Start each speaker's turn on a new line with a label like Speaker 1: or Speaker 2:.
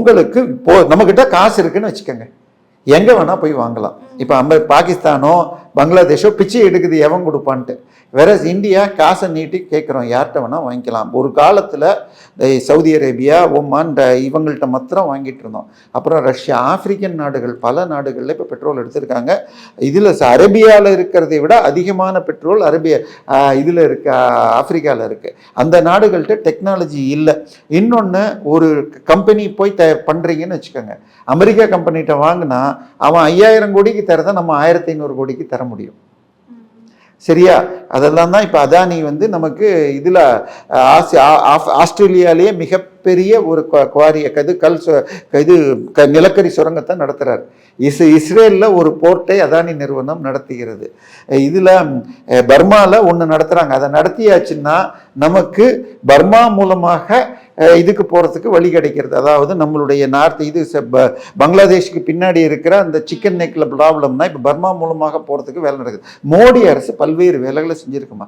Speaker 1: உங்களுக்கு இப்போ நம்மக்கிட்ட காசு இருக்குன்னு வச்சுக்கோங்க, எங்கே வேணால் போய் வாங்கலாம். இப்போ பாகிஸ்தானோ பங்களாதேஷோ பிச்சை எடுக்குது எவன் கொடுப்பான்ட்டு. வேற இந்தியா காசை நீட்டி கேட்குறோம், யார்கிட்ட வேணால் வாங்கிக்கலாம். ஒரு காலத்தில் சவுதி அரேபியா, ஒமான் இவங்கள்ட்ட மாத்திரம் வாங்கிட்டு இருந்தோம். அப்புறம் ரஷ்யா, ஆப்பிரிக்கன் நாடுகள் பல நாடுகளில் இப்போ பெட்ரோல் எடுத்திருக்காங்க. இதில் அரேபியாவில் இருக்கிறதை விட அதிகமான பெட்ரோல் இதில் இருக்க ஆப்பிரிக்காவில் இருக்குது. அந்த நாடுகள்கிட்ட டெக்னாலஜி இல்லை. இன்னொன்று, ஒரு கம்பெனி போய் பண்ணுறீங்கன்னு வச்சுக்கோங்க, அமெரிக்கா கம்பெனிகிட்ட வாங்கினா அவன் 5000 கோடிக்கு தரதை நம்ம 1500 கோடிக்கு தர முடியும். சரியா? அதெல்லாம் தான் இப்போ அதானி நமக்கு இதில் ஆஸ்திரேலியாலேயே மிகப்பெரிய ஒரு குவாரிய நிலக்கரி சுரங்கத்தை நடத்துகிறார். இஸ்ரேலில் ஒரு போர்ட்டை அதானி நிறுவனம் நடத்துகிறது. இதில் பர்மாவில் ஒன்று நடத்துகிறாங்க. அதை நடத்தியாச்சுன்னா நமக்கு பர்மா மூலமாக இதுக்கு போகிறதுக்கு வழி கிடைக்கிறது. அதாவது நம்மளுடைய பங்களாதேஷுக்கு பின்னாடி இருக்கிற அந்த சிக்கன் நெக்கில் ப்ராப்ளம்னா இப்போ பர்மா மூலமாக போகிறதுக்கு வேலை நடக்குது. மோடி அரசு பல்வேறு வேலைகளை செஞ்சுருக்குமா.